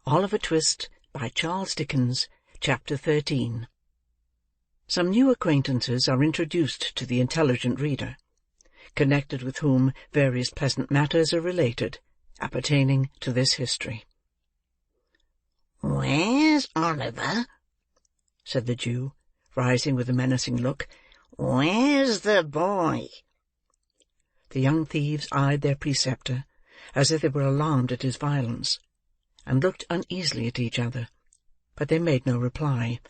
Oliver Twist, by Charles Dickens. Chapter 13. Some new acquaintances are introduced to the intelligent reader, connected with whom various pleasant matters are related, appertaining to this history. "Where's Oliver?" said the Jew, rising with a menacing look. "Where's the boy?" The young thieves eyed their preceptor, as if they were alarmed at his violence, and looked uneasily at each other, but they made no reply.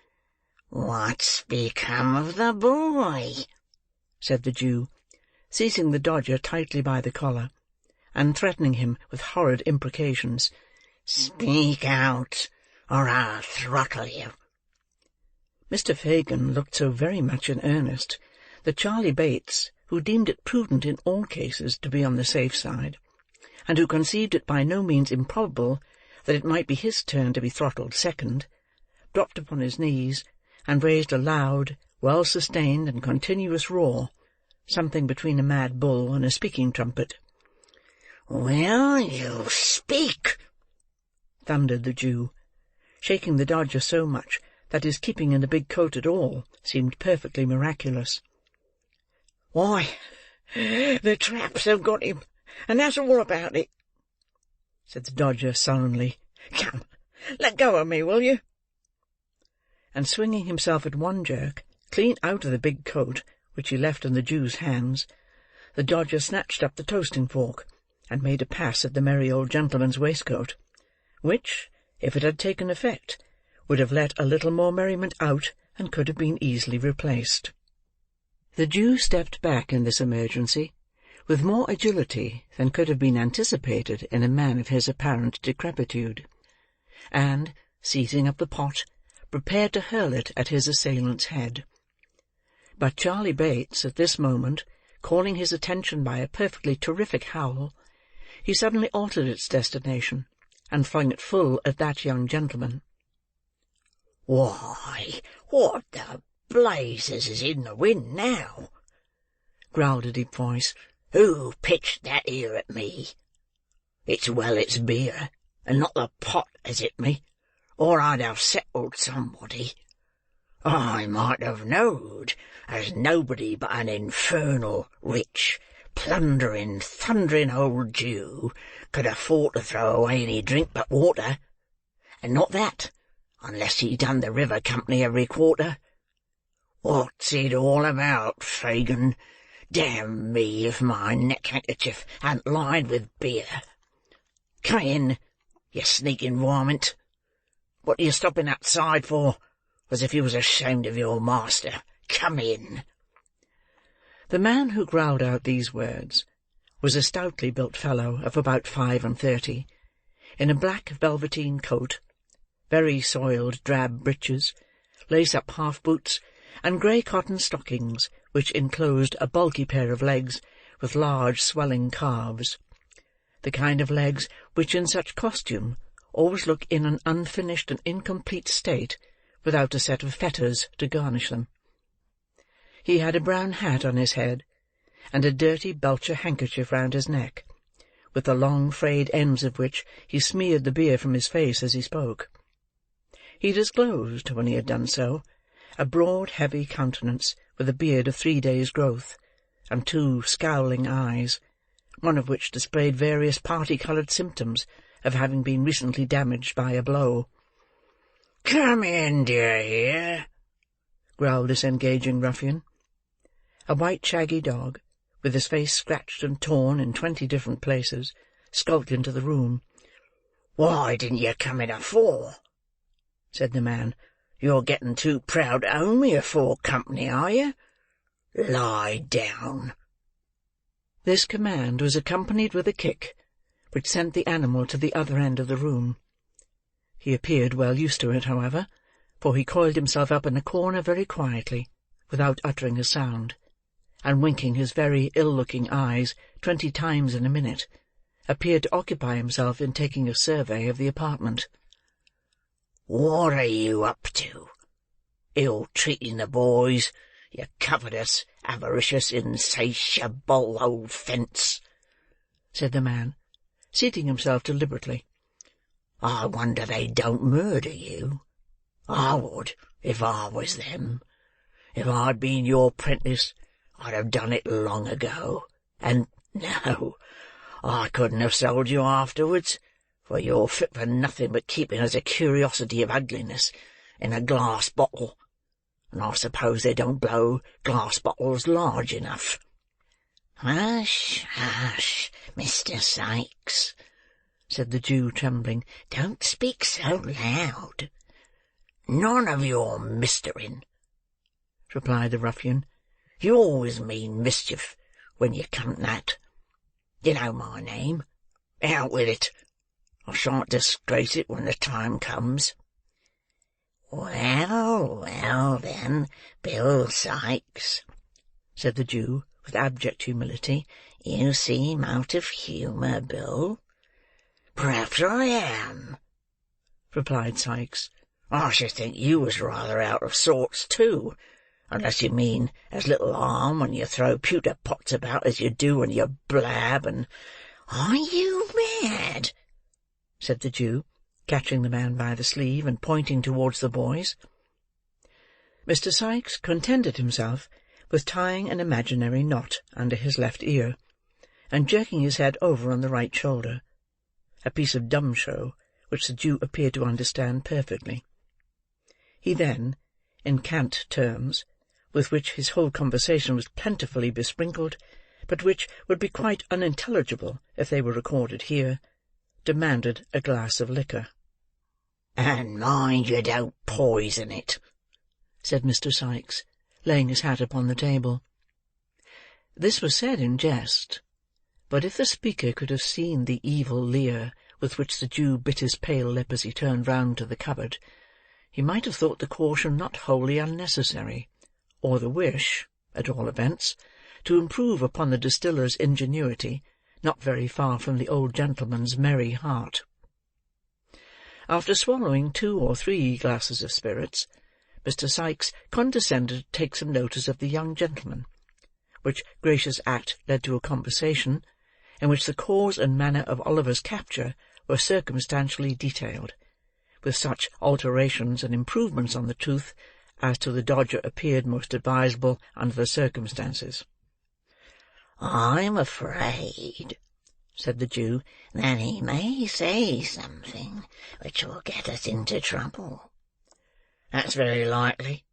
"What's become of the boy?" said the Jew, seizing the Dodger tightly by the collar, and threatening him with horrid imprecations. "Speak out, or I'll throttle you." Mr. Fagin looked so very much in earnest, that Charley Bates, who deemed it prudent in all cases to be on the safe side, and who conceived it by no means improbable that it might be his turn to be throttled second, dropped upon his knees, and raised a loud, well-sustained, and continuous roar, something between a mad bull and a speaking trumpet. "Will you speak?" thundered the Jew, shaking the Dodger so much that his keeping in the big coat at all seemed perfectly miraculous. "Why, the traps have got him, and that's all about it," said the Dodger sullenly. "Come, let go of me, will you?" And swinging himself at one jerk, clean out of the big coat, which he left in the Jew's hands, the Dodger snatched up the toasting fork, and made a pass at the merry old gentleman's waistcoat, which, if it had taken effect, would have let a little more merriment out, and could have been easily replaced. The Jew stepped back in this emergency, with more agility than could have been anticipated in a man of his apparent decrepitude, and, seizing up the pot, prepared to hurl it at his assailant's head. But Charley Bates, at this moment, calling his attention by a perfectly terrific howl, he suddenly altered its destination, and flung it full at that young gentleman. "Why, what the blazes is in the wind now?" growled a deep voice. "Who pitched that here at me? It's well it's beer, and not the pot as hit me, or I'd have settled somebody. I might have knowed as nobody but an infernal, rich, plundering, thundering old Jew could afford to throw away any drink but water, and not that, unless he done the river company every quarter. What's it all about, Fagin? Damn me if my neck-handkerchief ain't lined with beer. Come in, you sneaking varmint. What are you stopping outside for, as if you was ashamed of your master? Come in." The man who growled out these words was a stoutly built fellow of about 35, in a black velveteen coat, very soiled drab breeches, lace-up half-boots, and grey cotton stockings, which enclosed a bulky pair of legs with large swelling calves, the kind of legs which in such costume always look in an unfinished and incomplete state without a set of fetters to garnish them. He had a brown hat on his head, and a dirty belcher handkerchief round his neck, with the long frayed ends of which he smeared the beer from his face as he spoke. He disclosed, when he had done so, a broad heavy countenance with a beard of 3 days' growth, and 2 scowling eyes, one of which displayed various party-coloured symptoms of having been recently damaged by a blow. "Come in, d'ye hear?" growled this engaging ruffian. A white shaggy dog, with his face scratched and torn in 20 different places, skulked into the room. "Why didn't you come in afore?" said the man. "You're getting too proud to own me afore company, are you? Lie down." This command was accompanied with a kick, which sent the animal to the other end of the room. He appeared well used to it, however, for he coiled himself up in a corner very quietly, without uttering a sound, and winking his very ill-looking eyes 20 times in a minute, appeared to occupy himself in taking a survey of the apartment. "What are you up to? Ill-treating the boys, you covetous, avaricious, insatiable old fence," said the man, seating himself deliberately. I wonder they don't murder you. I would, if I was them. If I'd been your 'prentice, I'd have done it long ago. And, no, I couldn't have sold you afterwards, for you're fit for nothing but keeping as a curiosity of ugliness in a glass bottle, and I suppose they don't blow glass bottles large enough." "Hush, hush, Mr. Sikes," said the Jew, trembling. "Don't speak so loud." "None of your mistering," replied the ruffian. "You always mean mischief when you come that. You know my name. Out with it. I shan't disgrace it when the time comes." "Well, well, then, Bill Sikes," said the Jew, with abject humility, "you seem out of humour, Bill." "Perhaps I am," replied Sikes. "I should think you was rather out of sorts, too, unless you mean as little harm when you throw pewter pots about as you do when you blab and—" "Are you mad?" said the Jew, catching the man by the sleeve, and pointing towards the boys. Mr. Sikes contented himself with tying an imaginary knot under his left ear, and jerking his head over on the right shoulder, a piece of dumb show which the Jew appeared to understand perfectly. He then, in cant terms, with which his whole conversation was plentifully besprinkled, but which would be quite unintelligible if they were recorded here, demanded a glass of liquor. "And mind you don't poison it," said Mr. Sikes, laying his hat upon the table. This was said in jest, but if the speaker could have seen the evil leer with which the Jew bit his pale lip as he turned round to the cupboard, he might have thought the caution not wholly unnecessary, or the wish, at all events, to improve upon the distiller's ingenuity, not very far from the old gentleman's merry heart. After swallowing 2 or 3 glasses of spirits, Mr. Sikes condescended to take some notice of the young gentleman, which gracious act led to a conversation, in which the cause and manner of Oliver's capture were circumstantially detailed, with such alterations and improvements on the truth as to the Dodger appeared most advisable under the circumstances. "I'm afraid," said the Jew, "that he may say something which will get us into trouble." "That's very likely,"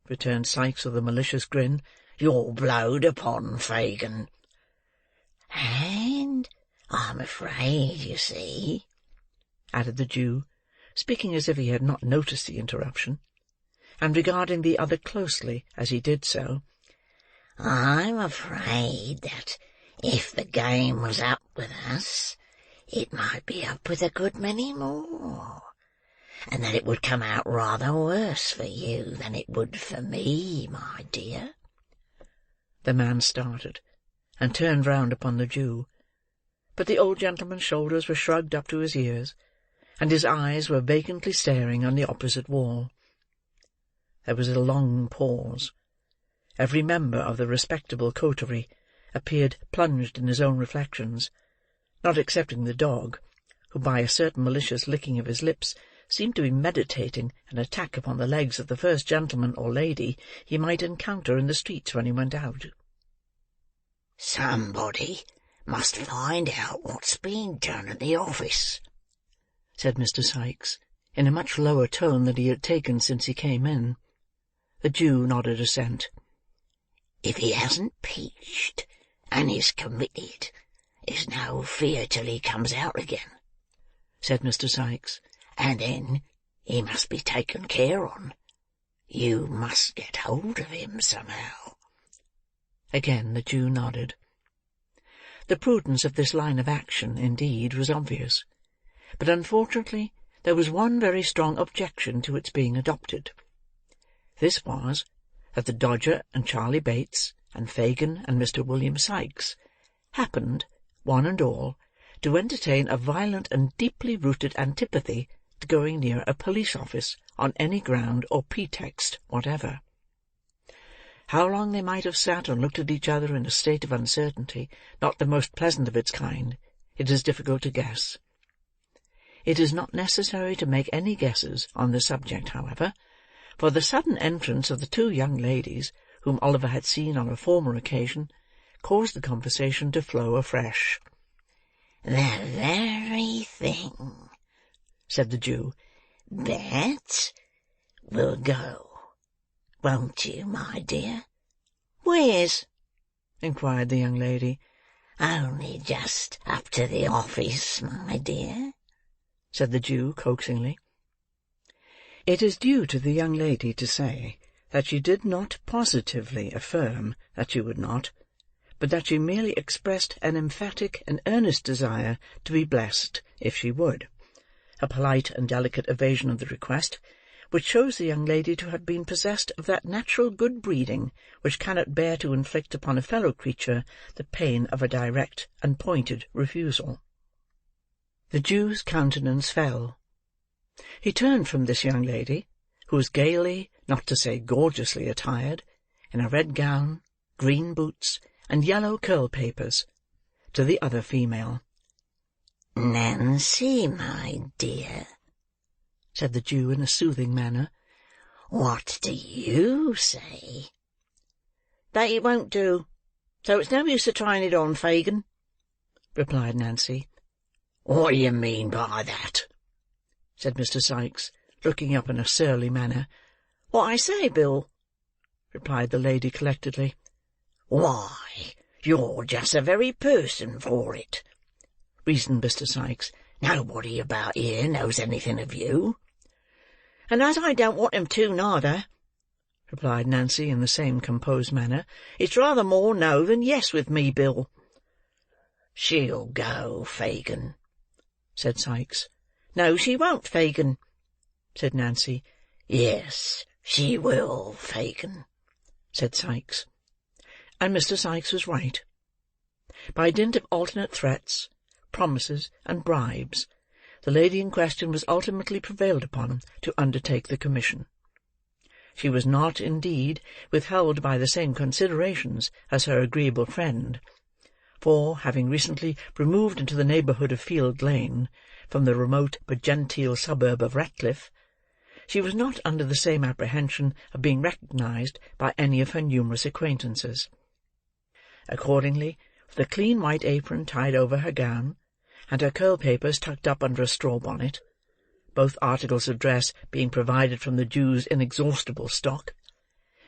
returned Sikes with a malicious grin. "You're blowed upon, Fagin." "And I'm afraid, you see," added the Jew, speaking as if he had not noticed the interruption, and regarding the other closely as he did so, "I'm afraid that if the game was up with us, it might be up with a good many more, and that it would come out rather worse for you than it would for me, my dear." The man started, and turned round upon the Jew, but the old gentleman's shoulders were shrugged up to his ears, and his eyes were vacantly staring on the opposite wall. There was a long pause. Every member of the respectable coterie appeared plunged in his own reflections, not excepting the dog, who by a certain malicious licking of his lips seemed to be meditating an attack upon the legs of the first gentleman or lady he might encounter in the streets when he went out. "Somebody must find out what's being done at the office," said Mr. Sikes, in a much lower tone than he had taken since he came in. The Jew nodded assent. "If he hasn't peached, and is committed, there's no fear till he comes out again," said Mr. Sikes, "and then he must be taken care on. You must get hold of him somehow." Again the Jew nodded. The prudence of this line of action, indeed, was obvious, but unfortunately there was one very strong objection to its being adopted. This was, that the Dodger and Charley Bates, and Fagin and Mr. William Sikes, happened, one and all, to entertain a violent and deeply rooted antipathy to going near a police office on any ground or pretext whatever. How long they might have sat and looked at each other in a state of uncertainty not the most pleasant of its kind, it is difficult to guess. It is not necessary to make any guesses on the subject, however, for the sudden entrance of the two young ladies, whom Oliver had seen on a former occasion, caused the conversation to flow afresh. "The very thing," said the Jew. "Bet we'll go, won't you, my dear?" "Where's?" inquired the young lady. "Only just up to the office, my dear," said the Jew coaxingly. It is due to the young lady to say that she did not positively affirm that she would not, but that she merely expressed an emphatic and earnest desire to be blessed if she would, a polite and delicate evasion of the request, which shows the young lady to have been possessed of that natural good breeding which cannot bear to inflict upon a fellow creature the pain of a direct and pointed refusal. The Jew's countenance fell. He turned from this young lady, who was gaily, not to say gorgeously attired, in a red gown, green boots, and yellow curl-papers, to the other female. "Nancy, my dear," said the Jew in a soothing manner, "what do you say?" "That it won't do, so it's no use a trying it on, Fagin," replied Nancy. "What do you mean by that?" said Mr. Sikes, looking up in a surly manner. "What I say, Bill," replied the lady collectedly. "Why, you're just the very person for it," reasoned Mr. Sikes. "Nobody about here knows anything of you." "And as I don't want 'em to, neither," replied Nancy in the same composed manner, "it's rather more no than yes with me, Bill." "She'll go, Fagin," said Sikes. "No, she won't, Fagin," said Nancy. "Yes, she will, Fagin," said Sikes. And Mr. Sikes was right. By dint of alternate threats, promises, and bribes, the lady in question was ultimately prevailed upon to undertake the commission. She was not, indeed, withheld by the same considerations as her agreeable friend; for, having recently removed into the neighbourhood of Field Lane, from the remote but genteel suburb of Ratcliffe, she was not under the same apprehension of being recognised by any of her numerous acquaintances. Accordingly, with a clean white apron tied over her gown, and her curl-papers tucked up under a straw bonnet, both articles of dress being provided from the Jew's inexhaustible stock,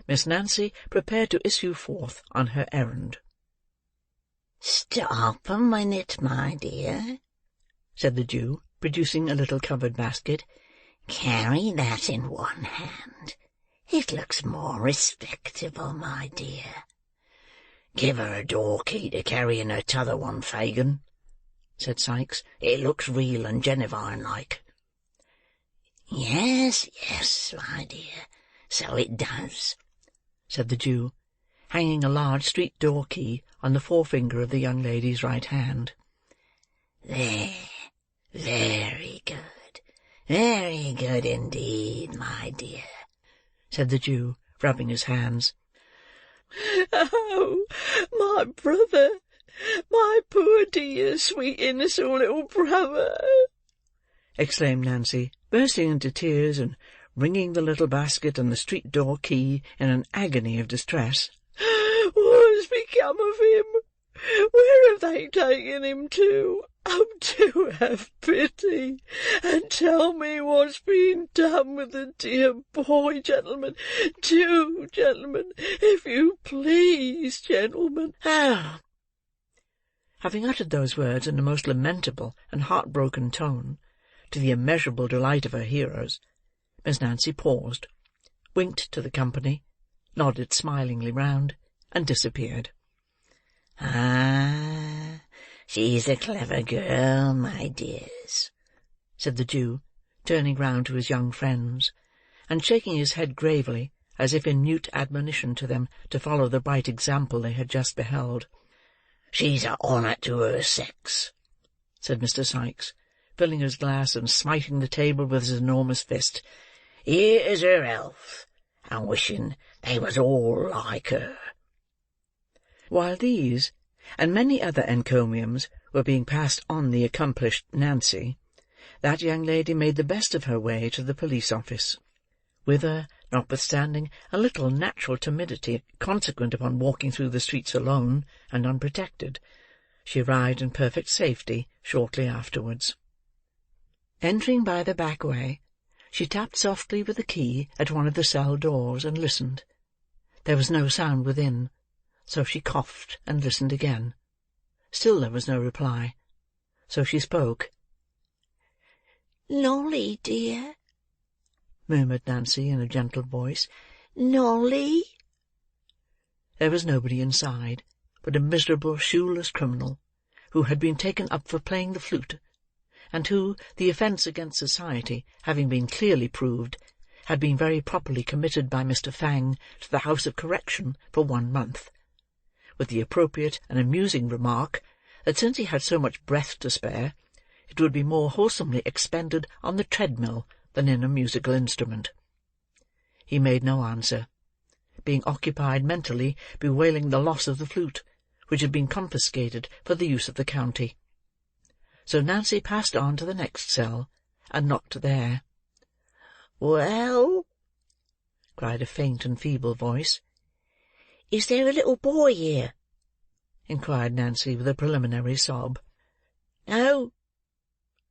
Miss Nancy prepared to issue forth on her errand. "Stop a minute, my dear," said the Jew, producing a little covered basket. "Carry that in one hand. It looks more respectable, my dear." "Give her a door-key to carry in her t'other one, Fagin," said Sikes. "It looks real and Genevine-like." Yes, my dear, so it does," said the Jew, hanging a large street door-key on the forefinger of the young lady's right hand. "There, very good indeed, my dear," said the Jew, rubbing his hands. "Oh, my brother, my poor dear, sweet, innocent little brother!" exclaimed Nancy, bursting into tears, and wringing the little basket and the street door key in an agony of distress. "What has become of him? Where have they taken him to? Oh, do have pity, and tell me what's been done with the dear boy, gentlemen. Do, gentlemen, if you please, gentlemen." "Ah!" Having uttered those words in a most lamentable and heartbroken tone, to the immeasurable delight of her hearers, Miss Nancy paused, winked to the company, nodded smilingly round, and disappeared. "Ah, she's a clever girl, my dears," said the Jew, turning round to his young friends, and shaking his head gravely, as if in mute admonition to them to follow the bright example they had just beheld. "She's a honour to her sex," said Mr. Sikes, filling his glass and smiting the table with his enormous fist. "Here's her health, and wishing they was all like her." While these, and many other encomiums, were being passed on the accomplished Nancy, that young lady made the best of her way to the police office, whither, notwithstanding a little natural timidity consequent upon walking through the streets alone and unprotected, she arrived in perfect safety shortly afterwards. Entering by the back way, she tapped softly with the key at one of the cell doors, and listened. There was no sound within, so she coughed and listened again. Still there was no reply, so she spoke. "Nolly, dear," murmured Nancy in a gentle voice. "Nolly." There was nobody inside but a miserable shoeless criminal, who had been taken up for playing the flute, and who, the offence against society having been clearly proved, had been very properly committed by Mr. Fang to the House of Correction for 1 month, with the appropriate and amusing remark that since he had so much breath to spare, it would be more wholesomely expended on the treadmill than in a musical instrument. He made no answer, being occupied mentally bewailing the loss of the flute, which had been confiscated for the use of the county. So Nancy passed on to the next cell, and knocked there. "Well," cried a faint and feeble voice. "is there a little boy here?" inquired Nancy with a preliminary sob. "No,"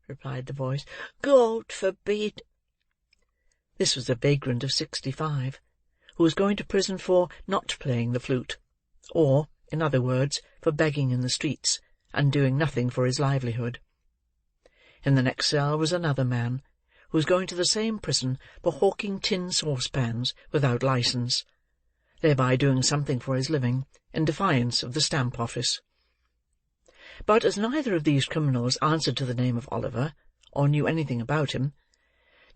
replied the voice. "God forbid!" This was a vagrant of 65, who was going to prison for not playing the flute, or, in other words, for begging in the streets, and doing nothing for his livelihood. In the next cell was another man, who was going to the same prison for hawking tin saucepans without licence, thereby doing something for his living, in defiance of the Stamp Office. But as neither of these criminals answered to the name of Oliver, or knew anything about him,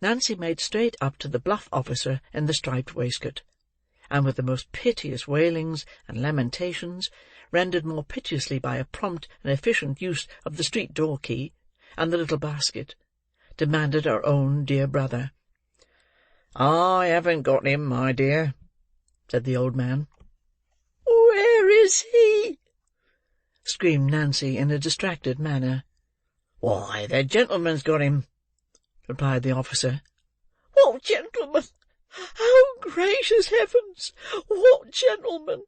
Nancy made straight up to the bluff officer in the striped waistcoat, and with the most piteous wailings and lamentations, rendered more piteously by a prompt and efficient use of the street door key and the little basket, demanded her own dear brother. "I haven't got him, my dear," said the old man. "Where is he?" screamed Nancy in a distracted manner. "Why, the gentleman's got him," replied the officer. "What gentleman? Oh, gracious heavens! What gentleman?"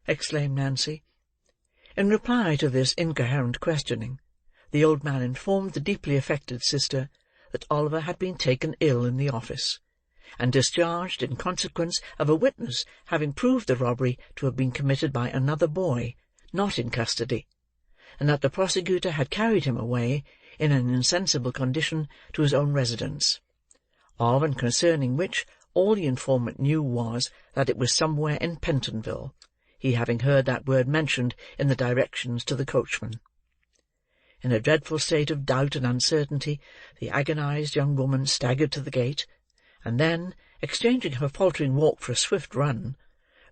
exclaimed Nancy. In reply to this incoherent questioning, the old man informed the deeply affected sister that Oliver had been taken ill in the office, and discharged in consequence of a witness having proved the robbery to have been committed by another boy, not in custody, and that the prosecutor had carried him away, in an insensible condition, to his own residence, of and concerning which all the informant knew was that it was somewhere in Pentonville, he having heard that word mentioned in the directions to the coachman. In a dreadful state of doubt and uncertainty, the agonized young woman staggered to the gate, and then, exchanging her faltering walk for a swift run,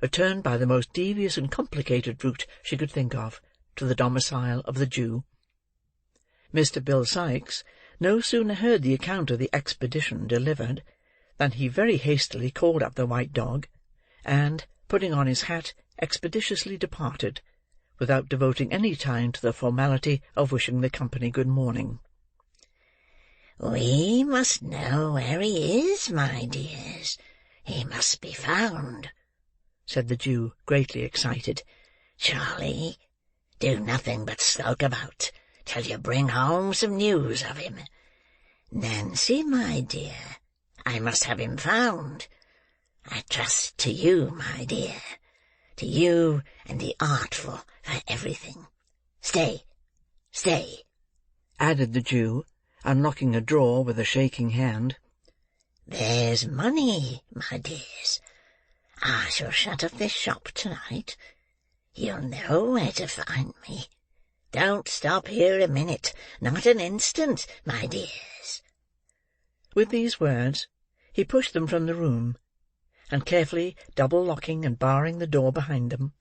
returned by the most devious and complicated route she could think of, to the domicile of the Jew. Mr. Bill Sikes no sooner heard the account of the expedition delivered, than he very hastily called up the white dog, and, putting on his hat, expeditiously departed, without devoting any time to the formality of wishing the company good morning. "We must know where he is, my dears. He must be found," said the Jew, greatly excited. "Charlie, do nothing but skulk about till you bring home some news of him. Nancy, my dear, I must have him found. I trust to you, my dear, to you and the artful for everything. Stay, added the Jew, unlocking a drawer with a shaking hand. There's money, my dears. I shall shut up this shop to-night. You'll know where to find me. Don't stop here a minute, not an instant, my dears." With these words, he pushed them from the room, and carefully double-locking and barring the door behind them,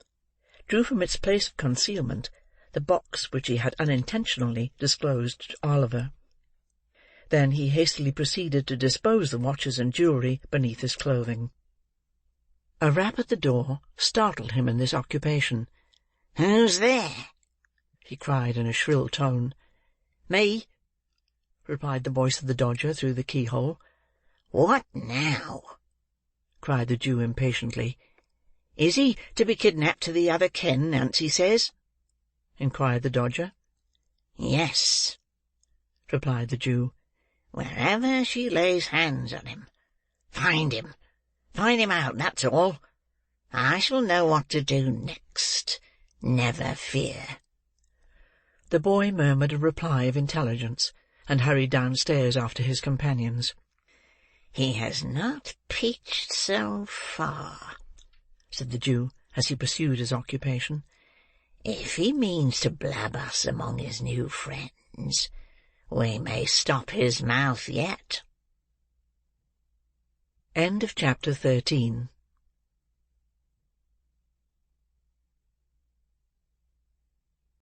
drew from its place of concealment the box which he had unintentionally disclosed to Oliver. Then he hastily proceeded to dispose the watches and jewellery beneath his clothing. A rap at the door startled him in this occupation. "Who's there?" he cried in a shrill tone. "Me," replied the voice of the Dodger through the keyhole. "What now?" cried the Jew impatiently. "Is he to be kidnapped to the other ken, Nancy says?" inquired the Dodger. "Yes," replied the Jew. "Wherever she lays hands on him. Find him. Find him out, that's all. I shall know what to do next, never fear." The boy murmured a reply of intelligence, and hurried downstairs after his companions. "He has not peached so far," said the Jew, as he pursued his occupation. "If he means to blab us among his new friends, we may stop his mouth yet." End of chapter 13.